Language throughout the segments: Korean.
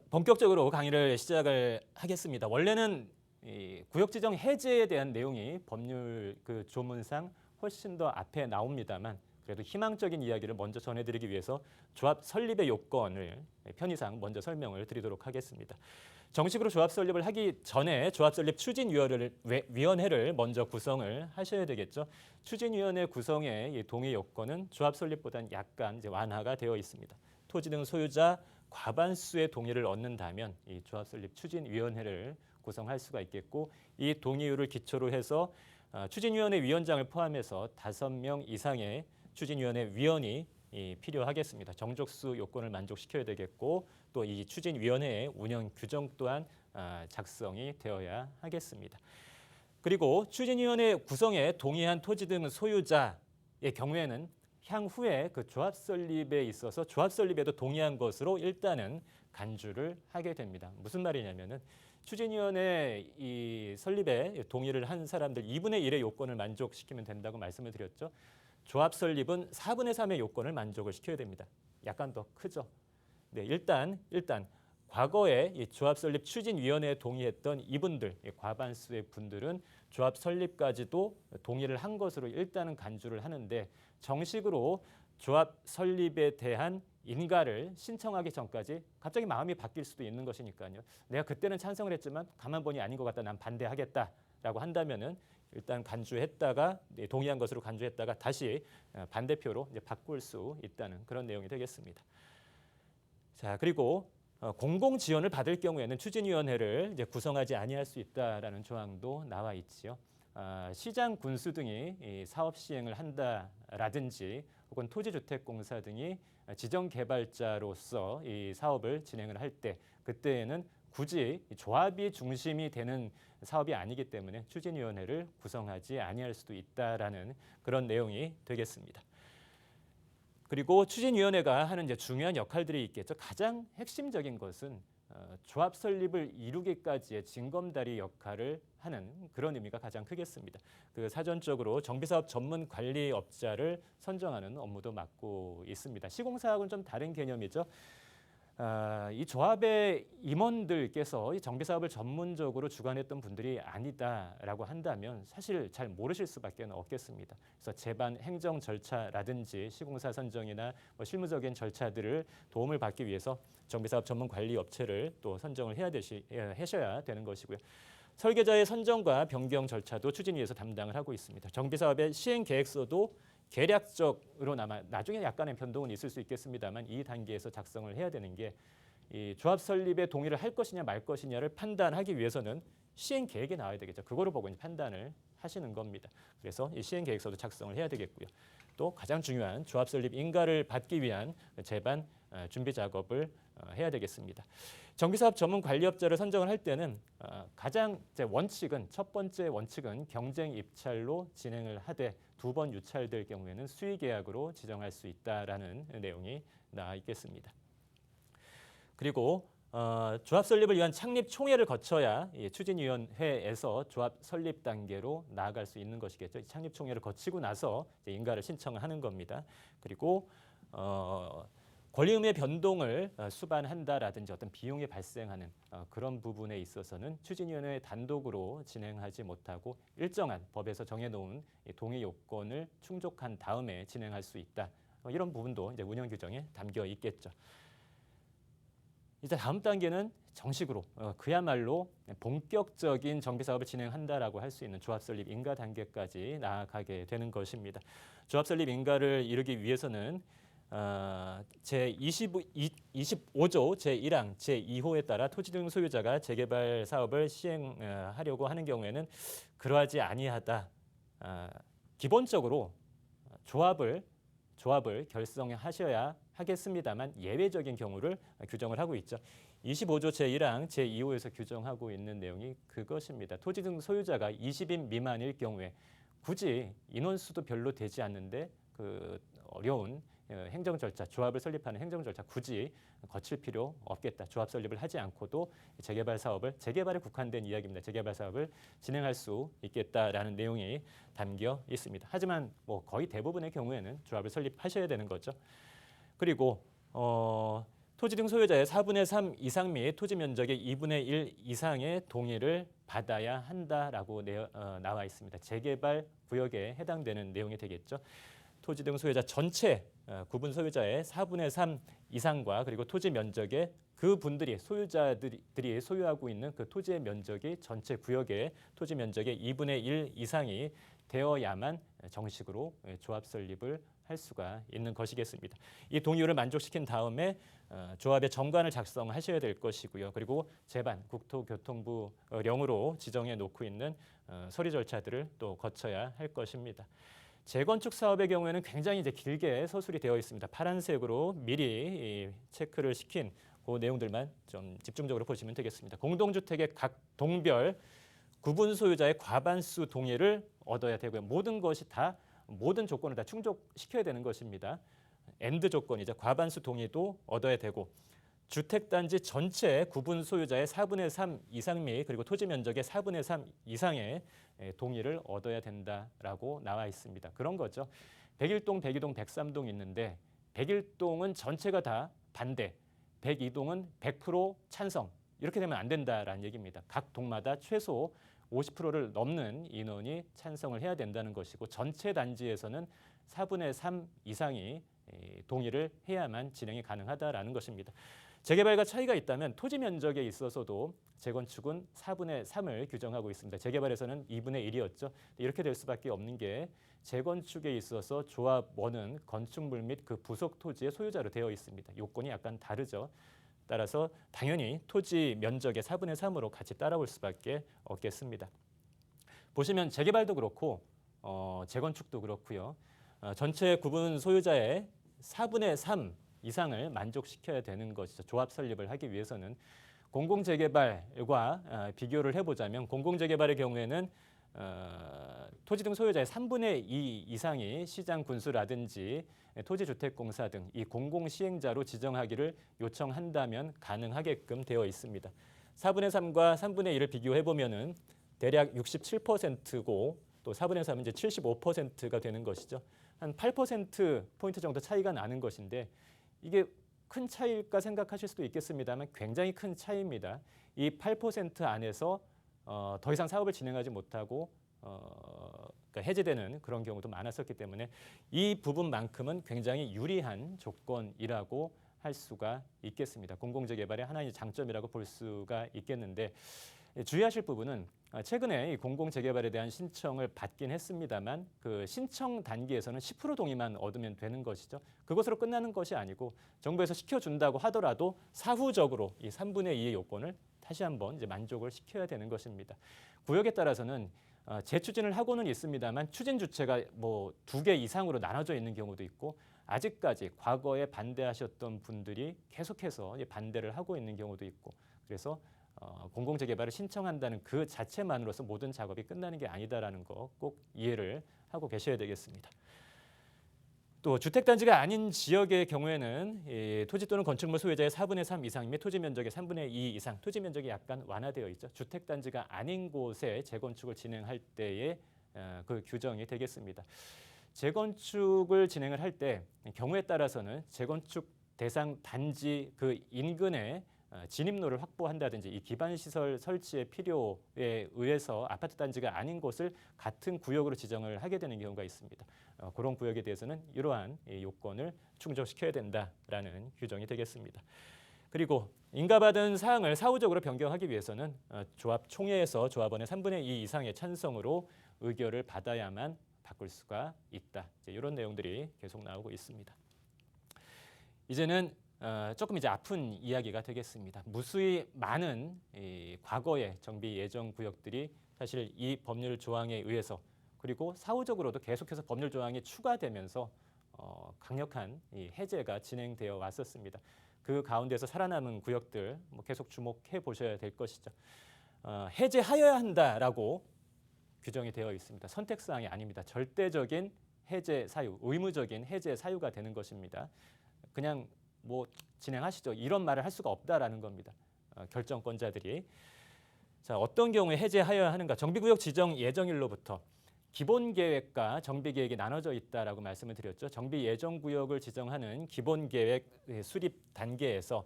본격적으로 강의를 시작을 하겠습니다. 원래는 이 구역지정 해제에 대한 내용이 법률 그 조문상 훨씬 더 앞에 나옵니다만 그래도 희망적인 이야기를 먼저 전해드리기 위해서 조합 설립의 요건을 편의상 먼저 설명을 드리도록 하겠습니다. 정식으로 조합 설립을 하기 전에 조합 설립 추진위원회를 먼저 구성을 하셔야 되겠죠. 추진위원회 구성의 이 동의 요건은 조합 설립보다는 약간 이제 완화가 되어 있습니다. 토지 등 소유자 과반수의 동의를 얻는다면 이 조합 설립 추진위원회를 구성할 수가 있겠고, 이 동의율을 기초로 해서 추진위원회 위원장을 포함해서 5명 이상의 추진위원회 위원이 필요하겠습니다. 정족수 요건을 만족시켜야 되겠고, 또 이 추진위원회의 운영 규정 또한 작성이 되어야 하겠습니다. 그리고 추진위원회 구성에 동의한 토지 등 소유자의 경우에는 향후에 그 조합 설립에 있어서 조합 설립에도 동의한 것으로 일단은 간주를 하게 됩니다. 무슨 말이냐면은 추진위원회 이 설립에 동의를 한 사람들 2분의 1의 요건을 만족시키면 된다고 말씀을 드렸죠. 조합 설립은 4분의 3의 요건을 만족을 시켜야 됩니다. 약간 더 크죠. 네, 일단 과거에 이 조합 설립 추진위원회에 동의했던 이분들, 과반수의 분들은 조합 설립까지도 동의를 한 것으로 일단은 간주를 하는데, 정식으로 조합 설립에 대한 인가를 신청하기 전까지 갑자기 마음이 바뀔 수도 있는 것이니까요. 내가 그때는 찬성을 했지만 가만 보니 아닌 것 같다, 난 반대하겠다라고 한다면은 일단 간주했다가 동의한 것으로 간주했다가 다시 반대표로 이제 바꿀 수 있다는 그런 내용이 되겠습니다. 자, 그리고 공공 지원을 받을 경우에는 추진위원회를 이제 구성하지 아니할 수 있다라는 조항도 나와 있지요. 시장 군수 등이 이 사업 시행을 한다라든지 혹은 토지주택공사 등이 지정 개발자로서 이 사업을 진행을 할 때, 그때에는 굳이 조합이 중심이 되는 사업이 아니기 때문에 추진위원회를 구성하지 아니할 수도 있다라는 그런 내용이 되겠습니다. 그리고 추진위원회가 하는 이제 중요한 역할들이 있겠죠. 가장 핵심적인 것은 조합 설립을 이루기까지의 징검다리 역할을 하는 그런 의미가 가장 크겠습니다. 그 사전적으로 정비사업 전문 관리업자를 선정하는 업무도 맡고 있습니다. 시공사하고는 좀 다른 개념이죠. 이 조합의 임원들께서 이 정비사업을 전문적으로 주관했던 분들이 아니다라고 한다면 사실 잘 모르실 수밖에 없겠습니다. 그래서 제반 행정 절차라든지 시공사 선정이나 실무적인 절차들을 도움을 받기 위해서 정비사업 전문 관리 업체를 또 선정을 하셔야 되는 것이고요. 설계자의 선정과 변경 절차도 추진위에서 담당을 하고 있습니다. 정비사업의 시행 계획서도 계략적으로나마 나중에 약간의 변동은 있을 수 있겠습니다만 이 단계에서 작성을 해야 되는 게, 이 조합 설립에 동의를 할 것이냐 말 것이냐를 판단하기 위해서는 시행 계획이 나와야 되겠죠. 그거를 보고 이제 판단을 하시는 겁니다. 그래서 이 시행 계획서도 작성을 해야 되겠고요. 또 가장 중요한 조합 설립 인가를 받기 위한 제반 준비 작업을 해야 되겠습니다. 정비사업 전문 관리업자를 선정을 할 때는 가장 원칙은, 첫 번째 원칙은 경쟁 입찰로 진행을 하되 2번 유찰될 경우에는 수의계약으로 지정할 수 있다라는 내용이 나와 있겠습니다. 그리고 조합 설립을 위한 창립 총회를 거쳐야 추진위원회에서 조합 설립 단계로 나아갈 수 있는 것이겠죠. 창립 총회를 거치고 나서 인가를 신청을 하는 겁니다. 그리고 권리 의무의 변동을 수반한다라든지 어떤 비용이 발생하는 그런 부분에 있어서는 추진위원회 단독으로 진행하지 못하고 일정한 법에서 정해놓은 동의 요건을 충족한 다음에 진행할 수 있다. 이런 부분도 이제 운영 규정에 담겨 있겠죠. 이제 다음 단계는 정식으로 그야말로 본격적인 정비사업을 진행한다라고 할 수 있는 조합 설립 인가 단계까지 나아가게 되는 것입니다. 조합 설립 인가를 이루기 위해서는 제25조 제1항 제2호에 따라 토지 등 소유자가 재개발 사업을 시행하려고 하는 경우에는 그러하지 아니하다. 기본적으로 조합을 결성하셔야 하겠습니다만 예외적인 경우를 규정을 하고 있죠. 25조 제1항 제2호에서 규정하고 있는 내용이 그것입니다. 토지 등 소유자가 20인 미만일 경우에 굳이 인원수도 별로 되지 않는데 그 어려운 행정 절차, 조합을 설립하는 행정 절차 굳이 거칠 필요 없겠다. 조합 설립을 하지 않고도 재개발에 국한된 이야기입니다. 재개발 사업을 진행할 수 있겠다라는 내용이 담겨 있습니다. 하지만 거의 대부분의 경우에는 조합을 설립하셔야 되는 거죠. 그리고 토지 등 소유자의 4분의 3 이상 및 토지 면적의 2분의 1 이상의 동의를 받아야 한다라고 나와 있습니다. 재개발 구역에 해당되는 내용이 되겠죠. 토지 등 소유자 전체 구분 소유자의 4분의 3 이상과 그리고 토지 면적의 그분들이 소유자들이 소유하고 있는 그 토지의 면적이 전체 구역의 토지 면적의 2분의 1 이상이 되어야만 정식으로 조합 설립을 할 수가 있는 것이겠습니다. 이 동의율을 만족시킨 다음에 조합의 정관을 작성하셔야 될 것이고요. 그리고 제반 국토교통부령으로 지정해 놓고 있는 서류 절차들을 또 거쳐야 할 것입니다. 재건축 사업의 경우에는 굉장히 이제 길게 서술이 되어 있습니다. 파란색으로 미리 체크를 시킨 그 내용들만 좀 집중적으로 보시면 되겠습니다. 공동주택의 각 동별 구분 소유자의 과반수 동의를 얻어야 되고요. 모든 것이 다 모든 조건을 다 충족시켜야 되는 것입니다. 엔드 조건이죠. 과반수 동의도 얻어야 되고 주택단지 전체 구분 소유자의 4분의 3 이상 및 그리고 토지 면적의 4분의 3 이상의 동의를 얻어야 된다라고 나와 있습니다. 그런 거죠. 101동, 102동, 103동 있는데 101동은 전체가 다 반대, 102동은 100% 찬성. 이렇게 되면 안 된다라는 얘기입니다. 각 동마다 최소 50%를 넘는 인원이 찬성을 해야 된다는 것이고 전체 단지에서는 4분의 3 이상이 동의를 해야만 진행이 가능하다라는 것입니다. 재개발과 차이가 있다면 토지 면적에 있어서도 재건축은 4분의 3을 규정하고 있습니다. 재개발에서는 2분의 1이었죠. 이렇게 될 수밖에 없는 게 재건축에 있어서 조합원은 건축물 및 그 부속 토지의 소유자로 되어 있습니다. 요건이 약간 다르죠. 따라서 당연히 토지 면적의 4분의 3으로 같이 따라올 수밖에 없겠습니다. 보시면 재개발도 그렇고 재건축도 그렇고요. 전체 구분 소유자의 4분의 3 이상을 만족시켜야 되는 것이죠. 조합 설립을 하기 위해서는 공공재개발과 비교를 해보자면 공공재개발의 경우에는 토지 등 소유자의 3분의 2 이상이 시장 군수라든지 토지주택공사 등 이 공공시행자로 지정하기를 요청한다면 가능하게끔 되어 있습니다. 4분의 3과 3분의 1을 비교해보면은 대략 67%고 또 4분의 3은 이제 75%가 되는 것이죠. 한 8%포인트 정도 차이가 나는 것인데 이게 큰 차이일까 생각하실 수도 있겠습니다만 굉장히 큰 차이입니다. 이 8% 안에서 더 이상 사업을 진행하지 못하고 그러니까 해제되는 그런 경우도 많았었기 때문에 이 부분만큼은 굉장히 유리한 조건이라고 할 수가 있겠습니다. 공공재개발의 하나의 장점이라고 볼 수가 있겠는데 주의하실 부분은 최근에 이 공공재개발에 대한 신청을 받긴 했습니다만 그 신청 단계에서는 10% 동의만 얻으면 되는 것이죠. 그것으로 끝나는 것이 아니고 정부에서 시켜준다고 하더라도 사후적으로 이 3분의 2의 요건을 다시 한번 이제 만족을 시켜야 되는 것입니다. 구역에 따라서는 재추진을 하고는 있습니다만 추진 주체가 뭐 2개 이상으로 나눠져 있는 경우도 있고 아직까지 과거에 반대하셨던 분들이 계속해서 반대를 하고 있는 경우도 있고 그래서 공공재개발을 신청한다는 그 자체만으로서 모든 작업이 끝나는 게 아니다라는 거 꼭 이해를 하고 계셔야 되겠습니다. 또 주택단지가 아닌 지역의 경우에는 토지 또는 건축물 소유자의 4분의 3 이상 및 토지 면적의 3분의 2 이상, 토지 면적이 약간 완화되어 있죠. 주택단지가 아닌 곳에 재건축을 진행할 때의 그 규정이 되겠습니다. 재건축을 진행을 할 때 경우에 따라서는 재건축 대상 단지 그 인근에 진입로를 확보한다든지 이 기반시설 설치의 필요에 의해서 아파트 단지가 아닌 곳을 같은 구역으로 지정을 하게 되는 경우가 있습니다. 그런 구역에 대해서는 이러한 요건을 충족시켜야 된다라는 규정이 되겠습니다. 그리고 인가받은 사항을 사후적으로 변경하기 위해서는 조합 총회에서 조합원의 3분의 2 이상의 찬성으로 의결을 받아야만 바꿀 수가 있다. 이런 내용들이 계속 나오고 있습니다. 이제는 조금 이제 아픈 이야기가 되겠습니다. 무수히 많은 과거의 정비 예정 구역들이 사실 이 법률 조항에 의해서 그리고 사후적으로도 계속해서 법률 조항이 추가되면서 강력한 해제가 진행되어 왔었습니다. 그 가운데서 살아남은 구역들 계속 주목해 보셔야 될 것이죠. 해제하여야 한다라고 규정이 되어 있습니다. 선택사항이 아닙니다. 절대적인 해제 사유, 의무적인 해제 사유가 되는 것입니다. 그냥 뭐 진행하시죠. 이런 말을 할 수가 없다라는 겁니다. 결정권자들이. 자, 어떤 경우에 해제하여야 하는가? 정비구역 지정 예정일로부터 기본 계획과 정비 계획이 나눠져 있다라고 말씀을 드렸죠. 정비 예정 구역을 지정하는 기본 계획 수립 단계에서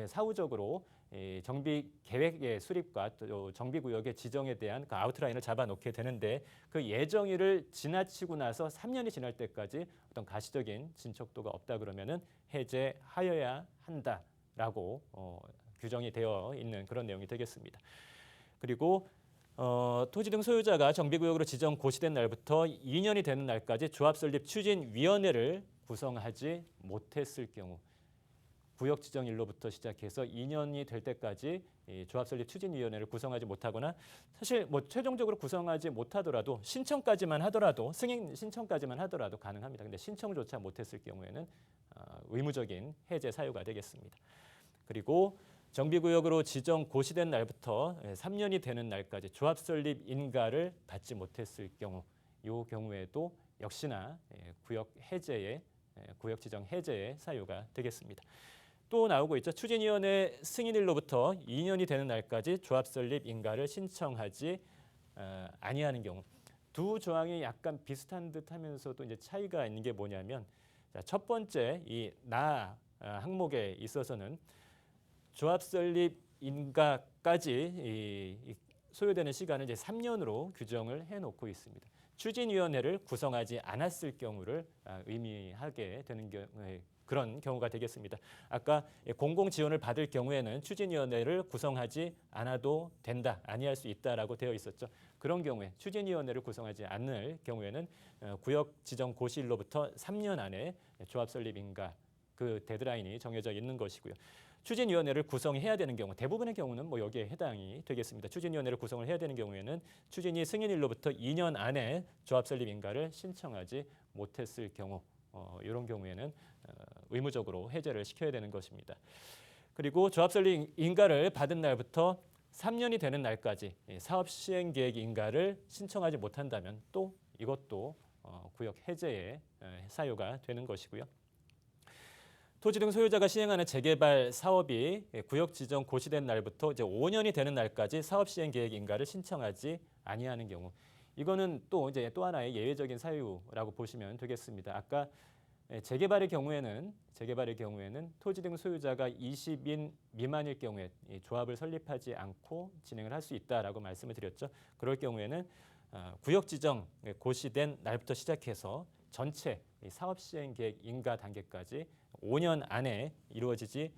사후적으로 정비 계획의 수립과 또 정비 구역의 지정에 대한 그 아웃라인을 잡아놓게 되는데 그 예정일을 지나치고 나서 3년이 지날 때까지 어떤 가시적인 진척도가 없다 그러면은 해제하여야 한다라고 규정이 되어 있는 그런 내용이 되겠습니다. 그리고 토지 등 소유자가 정비구역으로 지정 고시된 날부터 2년이 되는 날까지 조합 설립 추진위원회를 구성하지 못했을 경우 구역 지정일로부터 시작해서 2년이 될 때까지 이 조합 설립 추진위원회를 구성하지 못하거나 사실 뭐 최종적으로 구성하지 못하더라도 신청까지만 하더라도 승인 신청까지만 하더라도 가능합니다. 근데 신청조차 못했을 경우에는 의무적인 해제 사유가 되겠습니다. 그리고 정비구역으로 지정 고시된 날부터 3년이 되는 날까지 조합 설립 인가를 받지 못했을 경우 이 경우에도 역시나 구역 해제의 구역 지정 해제의 사유가 되겠습니다. 또 나오고 있죠. 추진위원회 승인일로부터 2년이 되는 날까지 조합 설립 인가를 신청하지 아니하는 경우 두 조항이 약간 비슷한 듯하면서도 이제 차이가 있는 게 뭐냐면 첫 번째 이 나 항목에 있어서는 조합 설립 인가까지 소요되는 시간을 이제 3년으로 규정을 해놓고 있습니다. 추진위원회를 구성하지 않았을 경우를 의미하게 되는 경우에 그런 경우가 되겠습니다. 아까 공공지원을 받을 경우에는 추진위원회를 구성하지 않아도 된다, 아니할 수 있다라고 되어 있었죠. 그런 경우에 추진위원회를 구성하지 않을 경우에는 구역 지정 고시일로부터 3년 안에 조합 설립 인가 그 데드라인이 정해져 있는 것이고요. 추진위원회를 구성해야 되는 경우 대부분의 경우는 뭐 여기에 해당이 되겠습니다. 추진위원회를 구성을 해야 되는 경우에는 추진위 승인일로부터 2년 안에 조합 설립 인가를 신청하지 못했을 경우 이런 경우에는 의무적으로 해제를 시켜야 되는 것입니다. 그리고 조합 설립 인가를 받은 날부터 3년이 되는 날까지 사업 시행 계획 인가를 신청하지 못한다면 또 이것도 구역 해제의 사유가 되는 것이고요. 토지 등 소유자가 시행하는 재개발 사업이 구역 지정 고시된 날부터 이제 5년이 되는 날까지 사업 시행 계획 인가를 신청하지 아니하는 경우, 이거는 또 이제 또 하나의 예외적인 사유라고 보시면 되겠습니다. 아까 재개발의 경우에는 토지 등 소유자가 20인 미만일 경우에 조합을 설립하지 않고 진행을 할 수 있다라고 말씀을 드렸죠. 그럴 경우에는 구역 지정 고시된 날부터 시작해서 전체 사업 시행 계획 인가 단계까지 5년 안에 이루어지지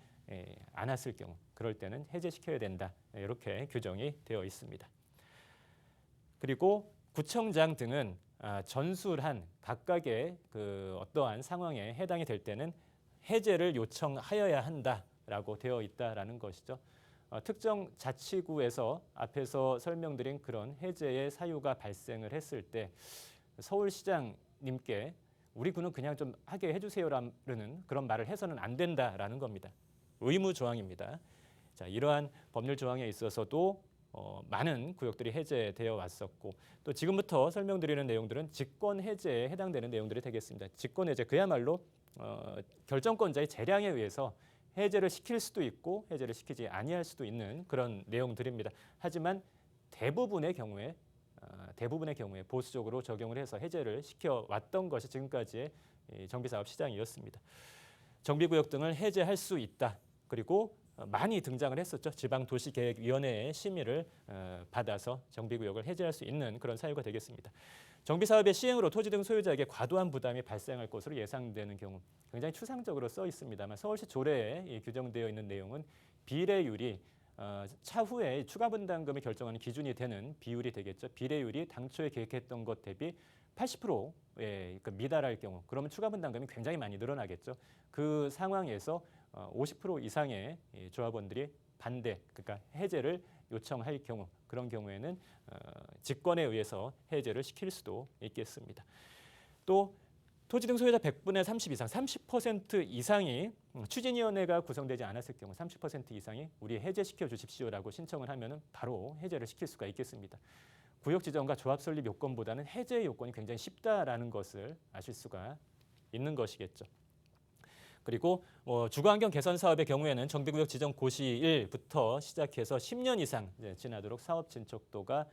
않았을 경우 그럴 때는 해제시켜야 된다. 이렇게 규정이 되어 있습니다. 그리고 구청장 등은 전술한 각각의 그 어떠한 상황에 해당이 될 때는 해제를 요청하여야 한다라고 되어 있다라는 것이죠. 특정 자치구에서 앞에서 설명드린 그런 해제의 사유가 발생을 했을 때 서울시장님께 우리 구는 그냥 좀 하게 해주세요라는 그런 말을 해서는 안 된다라는 겁니다. 의무 조항입니다. 자, 이러한 법률 조항에 있어서도 많은 구역들이 해제되어 왔었고 또 지금부터 설명드리는 내용들은 직권 해제에 해당되는 내용들이 되겠습니다. 직권 해제 그야말로 결정권자의 재량에 의해서 해제를 시킬 수도 있고 해제를 시키지 아니할 수도 있는 그런 내용들입니다. 하지만 대부분의 경우에 보수적으로 적용을 해서 해제를 시켜왔던 것이 지금까지의 정비사업 시장이었습니다. 정비구역 등을 해제할 수 있다. 그리고 많이 등장을 했었죠. 지방도시계획위원회의 심의를 받아서 정비구역을 해제할 수 있는 그런 사유가 되겠습니다. 정비사업의 시행으로 토지 등 소유자에게 과도한 부담이 발생할 것으로 예상되는 경우 굉장히 추상적으로 써 있습니다만 서울시 조례에 규정되어 있는 내용은 비례율이 차후에 추가 분담금을 결정하는 기준이 되는 비율이 되겠죠. 비례율이 당초에 계획했던 것 대비 80%에 미달할 경우 그러면 추가 분담금이 굉장히 많이 늘어나겠죠. 그 상황에서 50% 이상의 조합원들이 반대, 그러니까 해제를 요청할 경우 그런 경우에는 직권에 의해서 해제를 시킬 수도 있겠습니다. 또 토지 등 소유자 100분의 30 이상, 30% 이상이 추진위원회가 구성되지 않았을 경우 30% 이상이 우리 해제시켜 주십시오라고 신청을 하면 바로 해제를 시킬 수가 있겠습니다. 구역 지정과 조합 설립 요건보다는 해제 요건이 굉장히 쉽다라는 것을 아실 수가 있는 것이겠죠. 그리고 주거환경 개선 사업의 경우에는 정비구역 지정 고시일부터 시작해서 10년 이상 지나도록 사업 진척도가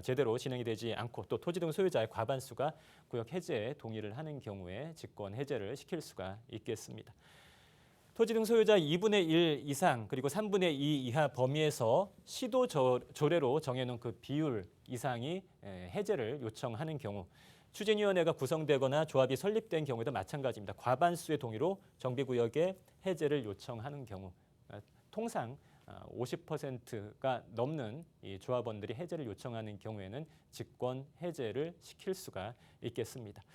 제대로 진행이 되지 않고 또 토지 등 소유자의 과반수가 구역 해제에 동의를 하는 경우에 직권 해제를 시킬 수가 있겠습니다. 토지 등 소유자 2분의 1 이상 그리고 3분의 2 이하 범위에서 시도 조례로 정해놓은 그 비율 이상이 해제를 요청하는 경우 추진위원회가 구성되거나 조합이 설립된 경우에도 마찬가지입니다. 과반수의 동의로 정비구역의 해제를 요청하는 경우 통상 50%가 넘는 이 조합원들이 해제를 요청하는 경우에는 직권 해제를 시킬 수가 있겠습니다.